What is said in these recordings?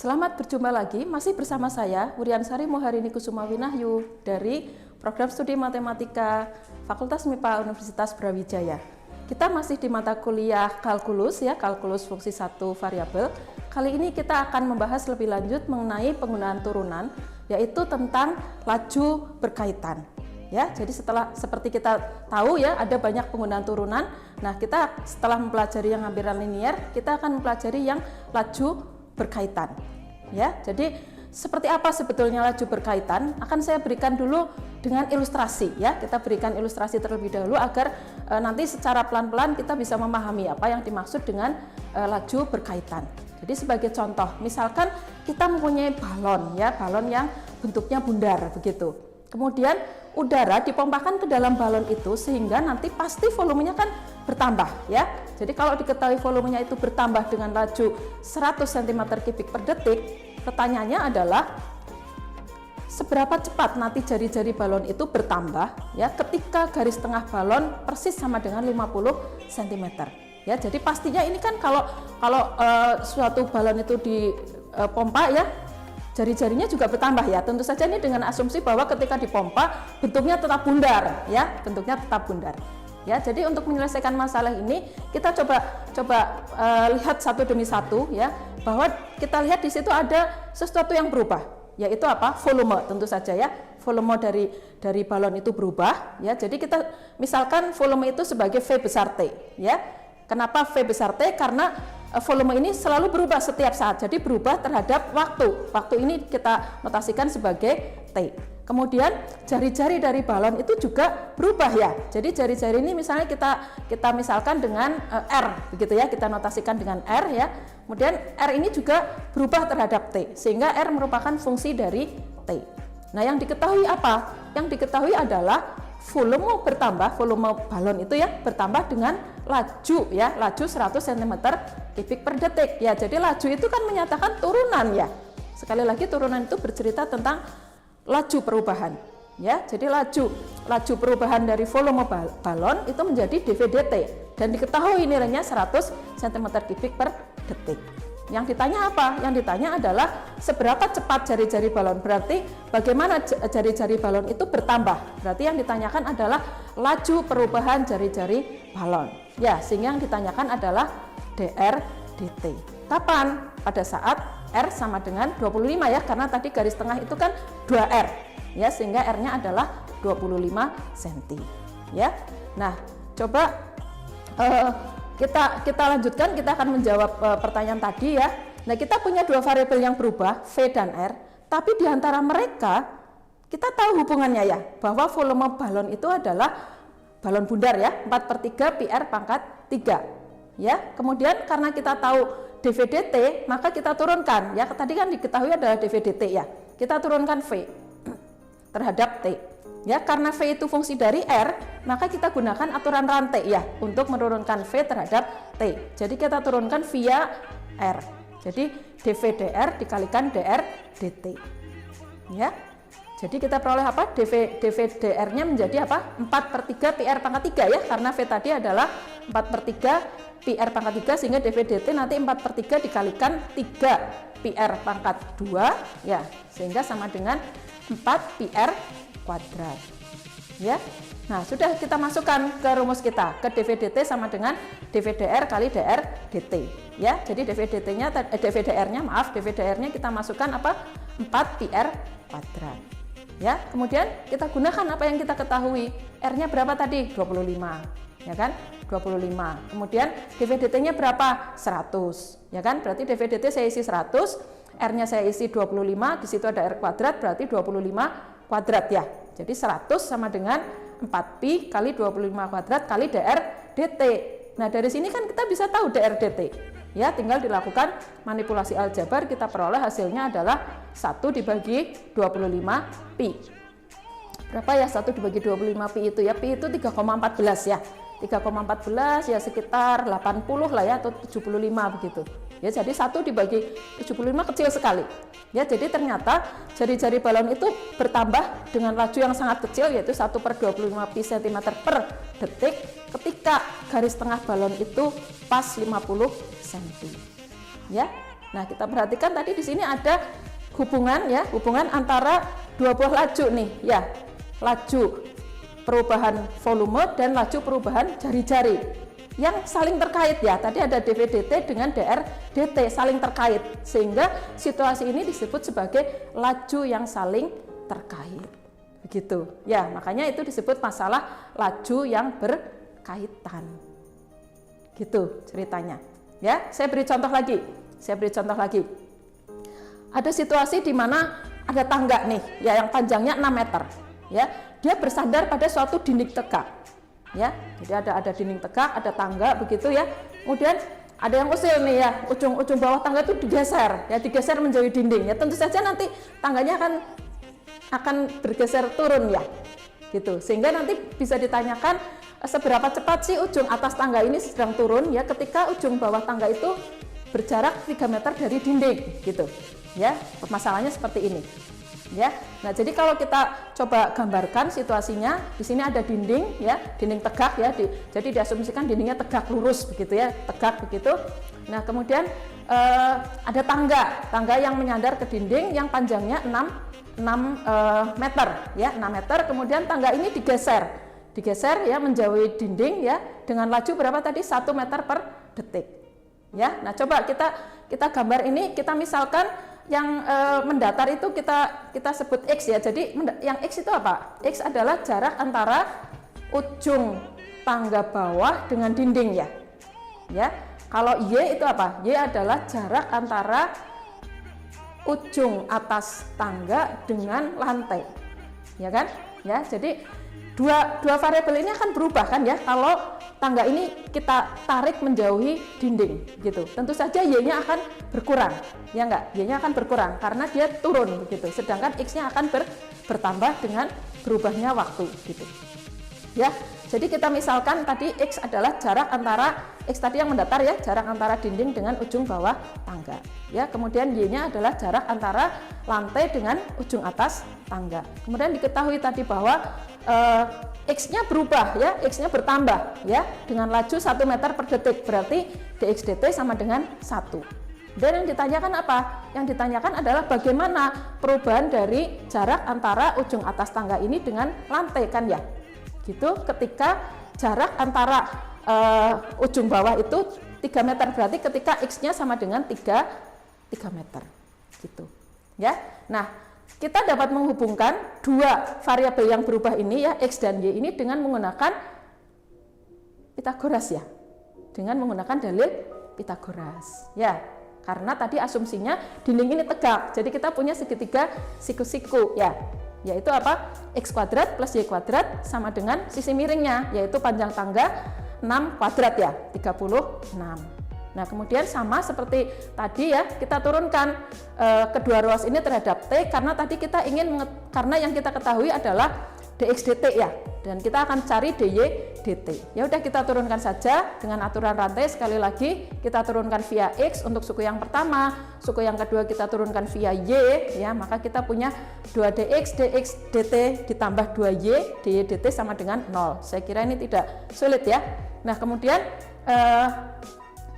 Selamat berjumpa lagi, masih bersama saya Wuryansari Moharini Kusuma Winahyu dari Program Studi Matematika Fakultas MIPA Universitas Brawijaya. Kita masih di mata kuliah kalkulus ya, kalkulus fungsi satu variabel. Kali ini kita akan membahas lebih lanjut mengenai penggunaan turunan, yaitu tentang laju berkaitan. Ya, jadi seperti kita tahu ya, ada banyak penggunaan turunan. Nah, kita setelah mempelajari yang hampiran linier, kita akan mempelajari yang laju berkaitan. Ya, jadi seperti apa sebetulnya laju berkaitan akan saya berikan dulu dengan ilustrasi ya. Kita berikan ilustrasi terlebih dahulu agar nanti secara pelan-pelan kita bisa memahami apa yang dimaksud dengan laju berkaitan. Jadi sebagai contoh, misalkan kita mempunyai balon ya, balon yang bentuknya bundar begitu. Kemudian udara dipompakan ke dalam balon itu sehingga nanti pasti volumenya kan bertambah ya. Jadi kalau diketahui volumenya itu bertambah dengan laju 100 cm3 per detik, pertanyaannya adalah seberapa cepat nanti jari-jari balon itu bertambah ya ketika garis tengah balon persis sama dengan 50 cm. Ya, jadi pastinya ini kan kalau suatu balon itu dipompa ya, jari-jarinya juga bertambah ya. Tentu saja ini dengan asumsi bahwa ketika dipompa bentuknya tetap bundar ya, bentuknya tetap bundar. Ya, jadi untuk menyelesaikan masalah ini kita coba lihat satu demi satu ya, bahwa kita lihat di situ ada sesuatu yang berubah, yaitu apa? Volume, tentu saja ya. Volume dari balon itu berubah ya. Jadi kita misalkan volume itu sebagai V besar T ya. Kenapa V besar T? Karena volume ini selalu berubah setiap saat. Jadi berubah terhadap waktu. Waktu ini kita notasikan sebagai T. Kemudian jari-jari dari balon itu juga berubah ya. Jadi jari-jari ini misalnya kita misalkan dengan R begitu ya, kita notasikan dengan R ya. Kemudian R ini juga berubah terhadap T, sehingga R merupakan fungsi dari T. Nah, yang diketahui apa? Yang diketahui adalah volume bertambah, volume balon itu ya bertambah dengan laju ya, laju 100 cm3 per detik ya. Jadi laju itu kan menyatakan turunan ya. Sekali lagi turunan itu bercerita tentang laju perubahan ya. Jadi laju perubahan dari volume balon itu menjadi dV/dt dan diketahui nilainya 100 cm3 per detik. Yang ditanya apa? Yang ditanya adalah seberapa cepat jari-jari balon. Berarti bagaimana jari-jari balon itu bertambah. Berarti yang ditanyakan adalah laju perubahan jari-jari balon. Ya, sehingga yang ditanyakan adalah dr dt. Kapan? Pada saat R sama dengan 25 ya, karena tadi garis tengah itu kan 2R ya, sehingga R-nya adalah 25 cm ya. Nah, coba kita lanjutkan, kita akan menjawab pertanyaan tadi ya. Nah, kita punya dua variabel yang berubah, V dan R, tapi di antara mereka kita tahu hubungannya ya, bahwa volume balon itu adalah balon bundar ya, 4/3 PR pangkat 3 ya. Kemudian karena kita tahu dV/dt, maka kita turunkan ya, tadi kan diketahui adalah dV/dt ya, kita turunkan V terhadap T ya. Karena V itu fungsi dari R, maka kita gunakan aturan rantai ya untuk menurunkan V terhadap T. Jadi kita turunkan via R, jadi dV/dr dikalikan dr dt ya. Jadi kita peroleh apa? dV/dr nya menjadi apa? 4/3 PR pangkat 3 ya, karena V tadi adalah 4/3 PR pangkat 3, sehingga dV/dt nanti 4/3 dikalikan 3 PR pangkat 2 ya, sehingga sama dengan 4 PR kuadrat ya. Nah, sudah kita masukkan ke rumus kita, ke dV/dt sama dengan dV/dr kali dr dt ya. Jadi dV/dr-nya kita masukkan apa? 4 PR kuadrat ya. Kemudian kita gunakan apa yang kita ketahui, R-nya berapa tadi? 25 ya kan, 25. Kemudian dV/dt-nya berapa? 100 ya kan. Berarti dV/dt saya isi 100, R-nya saya isi 25, di situ ada R kuadrat, berarti 25 kuadrat ya. Jadi 100 sama dengan 4pi kali 25 kuadrat kali dr dt. Nah, dari sini kan kita bisa tahu dr dt ya, tinggal dilakukan manipulasi aljabar, kita peroleh hasilnya adalah 1 dibagi 25 pi. Berapa ya 1 dibagi 25 pi itu ya? Pi itu 3,14 ya. 3,14 ya sekitar 80 lah ya, atau 75 begitu. Ya, jadi 1 dibagi 75 kecil sekali. Ya, jadi ternyata jari-jari balon itu bertambah dengan laju yang sangat kecil, yaitu 1/25 pi cm per detik ketika garis tengah balon itu pas 50 cm. Ya. Nah, kita perhatikan tadi di sini ada hubungan ya, hubungan antara dua buah laju nih ya. Laju perubahan volume dan laju perubahan jari-jari yang saling terkait ya. Tadi ada dV/dt dengan dR/dt saling terkait, sehingga situasi ini disebut sebagai laju yang saling terkait. Begitu. Ya, makanya itu disebut masalah laju yang berkaitan. Gitu ceritanya. Ya, saya beri contoh lagi. Ada situasi di mana ada tangga nih, ya yang panjangnya 6 meter. Ya, dia bersandar pada suatu dinding tegak. Ya, jadi ada dinding tegak, ada tangga begitu ya. Kemudian ada yang usil nih ya, ujung bawah tangga itu digeser, ya digeser menjauhi dinding. Ya tentu saja nanti tangganya akan bergeser turun ya, gitu. Sehingga nanti bisa ditanyakan seberapa cepat sih ujung atas tangga ini sedang turun ya ketika ujung bawah tangga itu berjarak 3 meter dari dinding, gitu. Ya, masalahnya seperti ini. Ya, nah jadi kalau kita coba gambarkan situasinya, di sini ada dinding ya, dinding tegak ya, jadi diasumsikan dindingnya tegak lurus begitu ya, tegak begitu. Nah kemudian ada tangga yang menyandar ke dinding yang panjangnya 6 meter ya, 6 meter. Kemudian tangga ini digeser ya menjauhi dinding ya dengan laju berapa tadi? 1 meter per detik. Ya, nah coba kita gambar ini, kita misalkan yang mendatar itu kita sebut X ya. Jadi yang X itu apa? X adalah jarak antara ujung tangga bawah dengan dinding ya. Ya. Kalau Y itu apa? Y adalah jarak antara ujung atas tangga dengan lantai. Ya kan? Ya, jadi dua variabel ini akan berubah kan ya kalau tangga ini kita tarik menjauhi dinding gitu. Tentu saja Y-nya akan berkurang, ya enggak? Y-nya akan berkurang karena dia turun begitu. Sedangkan X-nya akan bertambah dengan berubahnya waktu gitu. Ya. Jadi kita misalkan tadi X adalah jarak antara X tadi yang mendatar ya, jarak antara dinding dengan ujung bawah tangga. Ya, kemudian Y-nya adalah jarak antara lantai dengan ujung atas tangga. Kemudian diketahui tadi bahwa X-nya berubah ya, X-nya bertambah ya dengan laju 1 meter per detik, berarti dx dt sama dengan 1. Dan yang ditanyakan apa? Yang ditanyakan adalah bagaimana perubahan dari jarak antara ujung atas tangga ini dengan lantai kan ya. Gitu, ketika jarak antara ujung bawah itu 3 meter, berarti ketika X-nya sama dengan 3 meter gitu ya. Nah, kita dapat menghubungkan dua variabel yang berubah ini ya, X dan Y ini dengan menggunakan Pitagoras ya, dengan menggunakan dalil Pitagoras ya, karena tadi asumsinya dinding ini tegak, jadi kita punya segitiga siku-siku ya, yaitu apa? X kuadrat plus Y kuadrat sama dengan sisi miringnya, yaitu panjang tangga 6 kuadrat ya, 36. Nah kemudian sama seperti tadi ya, kita turunkan kedua ruas ini terhadap T, karena tadi kita ingin, karena yang kita ketahui adalah dx dt ya, dan kita akan cari dy dt. Ya udah kita turunkan saja dengan aturan rantai. Sekali lagi kita turunkan via X untuk suku yang pertama, suku yang kedua kita turunkan via Y ya, maka kita punya 2dx dx dt ditambah 2y dy dt sama dengan 0. Saya kira ini tidak sulit ya. Nah kemudian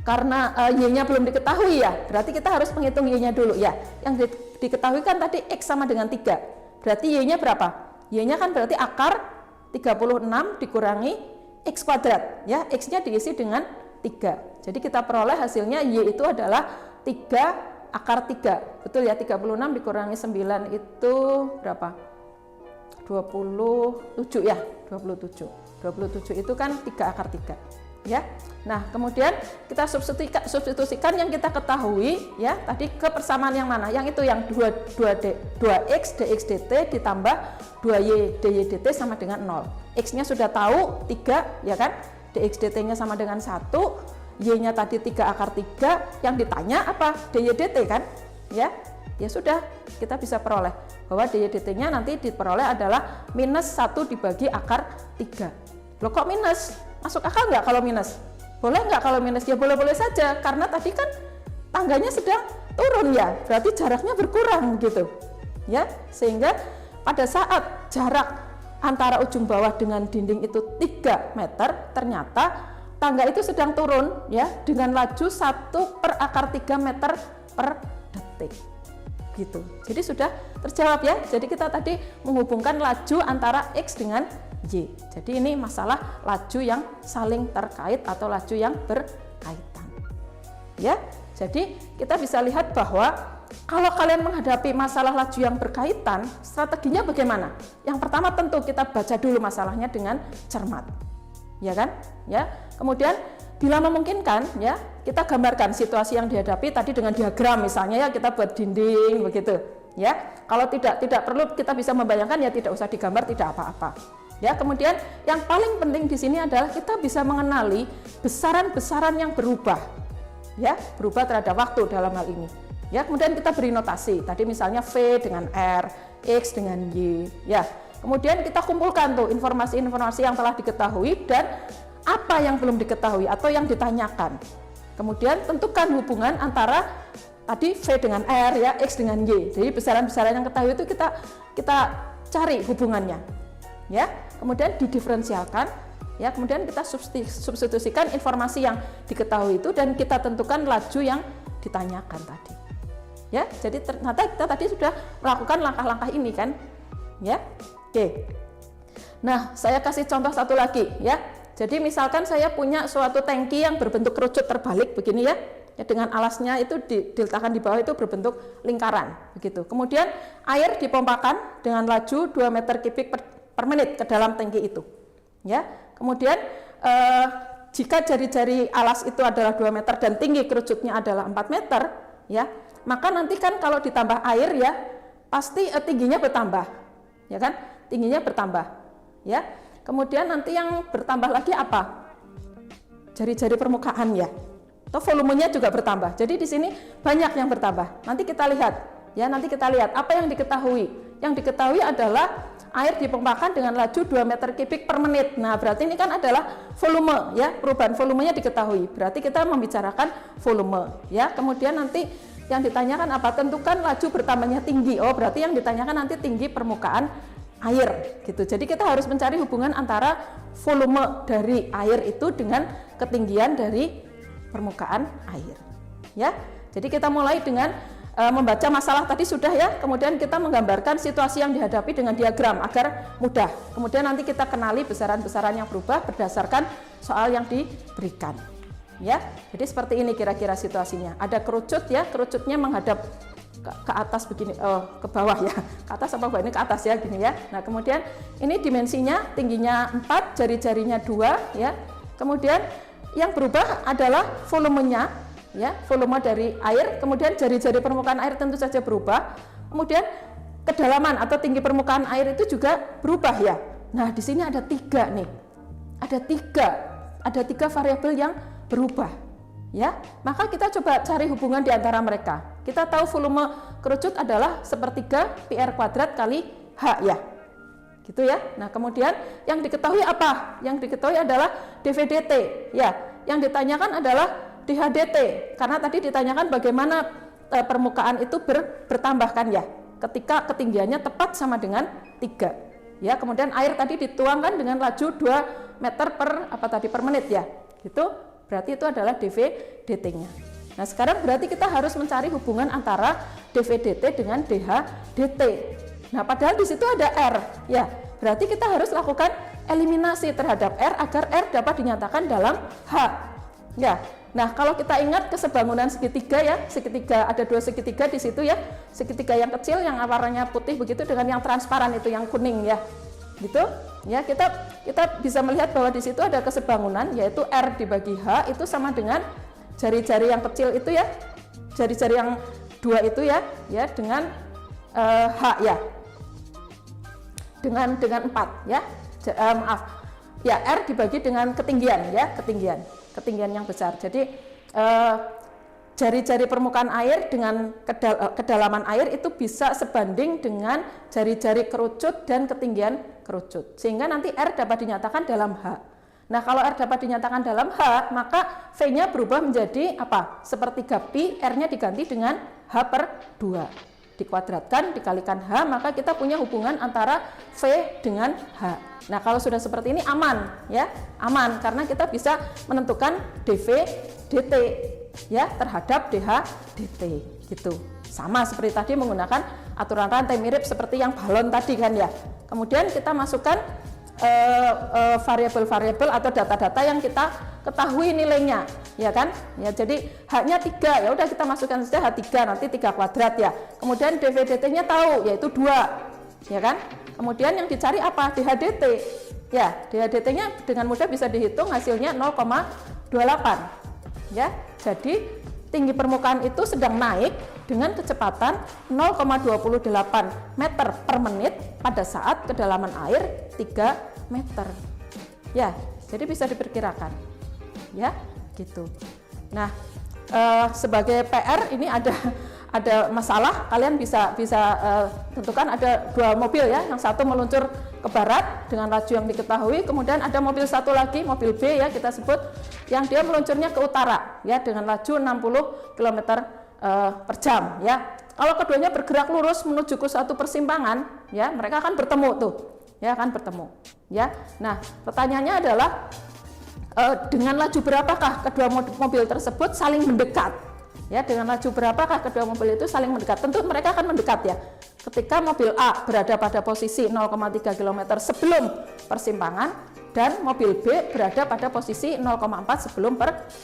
karena Y-nya belum diketahui ya, berarti kita harus menghitung Y-nya dulu ya. Yang diketahui kan tadi X sama dengan 3, berarti Y-nya berapa? Y-nya kan berarti akar 36 dikurangi X kuadrat ya, X-nya diisi dengan 3. Jadi kita peroleh hasilnya Y itu adalah 3 akar 3, betul ya, 36 dikurangi 9 itu berapa? 27 ya, 27 itu kan 3 akar 3 ya. Nah kemudian kita substitusikan yang kita ketahui ya tadi ke persamaan yang mana, yang itu yang 2x dx dt ditambah 2y dy dt sama dengan 0. X nya sudah tahu 3 ya kan, dx dt nya sama dengan 1, y nya tadi 3 akar 3, yang ditanya apa? dy dt kan ya. Ya sudah, kita bisa peroleh bahwa dy dt nya nanti diperoleh adalah minus 1 dibagi akar 3. Loh kok minus? Masuk akal nggak kalau minus? Boleh nggak kalau minus? Ya boleh-boleh saja, karena tadi kan tangganya sedang turun ya, berarti jaraknya berkurang gitu ya, sehingga pada saat jarak antara ujung bawah dengan dinding itu 3 meter, ternyata tangga itu sedang turun ya dengan laju 1 per akar 3 meter per detik. Gitu. Jadi sudah terjawab ya. Jadi kita tadi menghubungkan laju antara X dengan Y. Jadi ini masalah laju yang saling terkait atau laju yang berkaitan. Ya. Jadi kita bisa lihat bahwa kalau kalian menghadapi masalah laju yang berkaitan, strateginya bagaimana? Yang pertama tentu kita baca dulu masalahnya dengan cermat. Ya kan? Ya. Kemudian bila memungkinkan ya, kita gambarkan situasi yang dihadapi tadi dengan diagram misalnya ya, kita buat dinding begitu. Ya. Kalau tidak perlu kita bisa membayangkan ya, tidak usah digambar, tidak apa-apa. Ya, kemudian yang paling penting di sini adalah kita bisa mengenali besaran-besaran yang berubah. Ya, berubah terhadap waktu dalam hal ini. Ya, kemudian kita beri notasi. Tadi misalnya V dengan R, X dengan Y. Ya, kemudian kita kumpulkan tuh informasi-informasi yang telah diketahui dan apa yang belum diketahui atau yang ditanyakan. Kemudian tentukan hubungan antara tadi V dengan R ya, X dengan Y. Jadi besaran-besaran yang ketahui itu kita cari hubungannya. Ya, kemudian didiferensialkan. Ya, kemudian kita substitusikan informasi yang diketahui itu dan kita tentukan laju yang ditanyakan tadi. Ya, jadi ternyata kita tadi sudah melakukan langkah-langkah ini kan. Ya. Oke. Nah, saya kasih contoh satu lagi ya. Jadi misalkan saya punya suatu tangki yang berbentuk kerucut terbalik begini ya. Ya, dengan alasnya itu diletakkan di bawah itu berbentuk lingkaran begitu. Kemudian air dipompakan dengan laju 2 meter kubik per menit ke dalam tangki itu. Ya. Kemudian jika jari-jari alas itu adalah 2 meter dan tinggi kerucutnya adalah 4 meter, ya, maka nanti kan kalau ditambah air ya, pasti tingginya bertambah, ya kan? Tingginya bertambah, ya. Kemudian nanti yang bertambah lagi apa? Jari-jari permukaan ya, atau volumenya juga bertambah. Jadi di sini banyak yang bertambah. Nanti kita lihat, ya, nanti kita lihat apa yang diketahui. Yang diketahui adalah air dipompakan dengan laju 2 meter kubik per menit. Nah, berarti ini kan adalah volume ya, perubahan volumenya diketahui. Berarti kita membicarakan volume ya. Kemudian nanti yang ditanyakan apa? Tentukan laju bertambahnya tinggi. Oh, berarti yang ditanyakan nanti tinggi permukaan air gitu. Jadi kita harus mencari hubungan antara volume dari air itu dengan ketinggian dari permukaan air. Ya. Jadi kita mulai dengan membaca masalah tadi sudah ya, kemudian kita menggambarkan situasi yang dihadapi dengan diagram agar mudah. Kemudian nanti kita kenali besaran-besaran yang berubah berdasarkan soal yang diberikan. Ya, jadi seperti ini kira-kira situasinya. Ada kerucut ya, kerucutnya menghadap ke atas begini, ke bawah ya, ke atas apa bawah, ini ke atas ya gini ya. Nah kemudian ini dimensinya tingginya 4, jari-jarinya 2 ya. Kemudian yang berubah adalah volumenya. Ya, volume dari air, kemudian jari-jari permukaan air tentu saja berubah. Kemudian kedalaman atau tinggi permukaan air itu juga berubah ya. Nah, di sini ada 3 nih. Ada tiga variabel yang berubah. Ya, maka kita coba cari hubungan di antara mereka. Kita tahu volume kerucut adalah sepertiga PR kuadrat kali H ya. Gitu ya. Nah, kemudian yang diketahui apa? Yang diketahui adalah dV/dt ya. Yang ditanyakan adalah dH/dt, karena tadi ditanyakan bagaimana permukaan itu bertambahkan ya, ketika ketinggiannya tepat sama dengan 3. Ya, kemudian air tadi dituangkan dengan laju 2 meter per menit ya. Gitu. Berarti itu adalah dV/dt-nya. Nah, sekarang berarti kita harus mencari hubungan antara dV/dt dengan dH/dt. Nah, padahal di situ ada R ya. Berarti kita harus lakukan eliminasi terhadap R agar R dapat dinyatakan dalam H. Ya. Nah, kalau kita ingat kesebangunan segitiga ya, segitiga ada 2 segitiga di situ ya, segitiga yang kecil yang warnanya putih begitu dengan yang transparan itu yang kuning ya, gitu ya. Kita bisa melihat bahwa di situ ada kesebangunan yaitu R dibagi H itu sama dengan jari-jari yang kecil itu ya, jari-jari yang 2 itu ya, dengan H ya, dengan 4 ya, maaf ya, R dibagi dengan ketinggian ya, ketinggian yang besar. Jadi jari-jari permukaan air dengan kedalaman air itu bisa sebanding dengan jari-jari kerucut dan ketinggian kerucut, sehingga nanti R dapat dinyatakan dalam H. Nah, kalau R dapat dinyatakan dalam H, maka V-nya berubah menjadi apa? Sepertiga pi, R-nya diganti dengan H/2. Dikuadratkan, dikalikan H, maka kita punya hubungan antara V dengan H. Nah, kalau sudah seperti ini aman ya, aman karena kita bisa menentukan dV/dt ya terhadap dH/dt. gitu. Sama seperti tadi menggunakan aturan rantai, mirip seperti yang balon tadi kan ya. Kemudian kita masukkan variabel-variabel atau data-data yang kita ketahui nilainya, ya kan? Ya, jadi H-nya 3, ya udah kita masukkan saja H3, nanti 3 kuadrat ya. Kemudian dV/dt-nya tahu, yaitu 2, ya kan? Kemudian yang dicari apa? dH/dt. Ya, dH/dt-nya dengan mudah bisa dihitung, hasilnya 0,28. Ya, jadi tinggi permukaan itu sedang naik dengan kecepatan 0,28 meter per menit pada saat kedalaman air 3 meter. Ya, jadi bisa diperkirakan. Ya, gitu. Nah, sebagai PR ini ada masalah, kalian bisa tentukan ada 2 mobil ya, yang satu meluncur ke barat dengan laju yang diketahui, kemudian ada mobil satu lagi, mobil B ya kita sebut, yang dia meluncurnya ke utara ya dengan laju 60 km per jam ya. Kalau keduanya bergerak lurus menuju ke suatu persimpangan ya, mereka akan bertemu tuh ya, akan bertemu ya. Nah, pertanyaannya adalah dengan laju berapakah kedua mobil tersebut saling mendekat? Ya, dengan laju berapakah kedua mobil itu saling mendekat? Tentu mereka akan mendekat ya. Ketika mobil A berada pada posisi 0,3 km sebelum persimpangan dan mobil B berada pada posisi 0,4 sebelum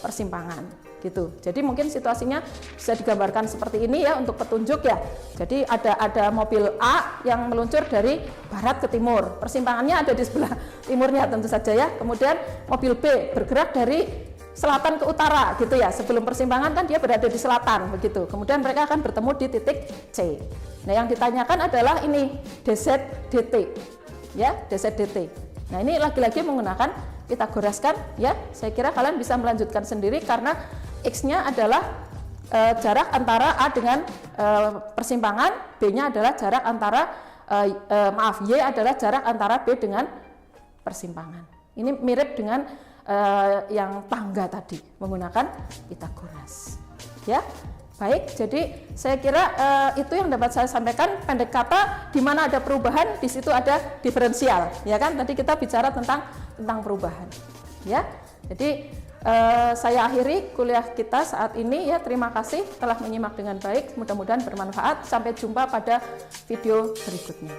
persimpangan gitu. Jadi mungkin situasinya bisa digambarkan seperti ini ya untuk petunjuk ya. Jadi ada mobil A yang meluncur dari barat ke timur. Persimpangannya ada di sebelah timurnya tentu saja ya. Kemudian mobil B bergerak dari selatan ke utara gitu ya, sebelum persimpangan kan dia berada di selatan begitu. Kemudian mereka akan bertemu di titik C. Nah, yang ditanyakan adalah ini dz/dt ya, dz/dt. Nah, ini lagi-lagi menggunakan Pitagoras kan ya. Saya kira kalian bisa melanjutkan sendiri karena x-nya adalah jarak antara A dengan persimpangan, B-nya adalah jarak antara Y adalah jarak antara B dengan persimpangan. Ini mirip dengan yang tangga tadi menggunakan Pitagoras ya. Baik, jadi saya kira itu yang dapat saya sampaikan. Pendek kata, di mana ada perubahan di situ ada diferensial ya kan, tadi kita bicara tentang perubahan ya. Jadi saya akhiri kuliah kita saat ini ya. Terima kasih telah menyimak dengan baik, mudah-mudahan bermanfaat. Sampai jumpa pada video berikutnya.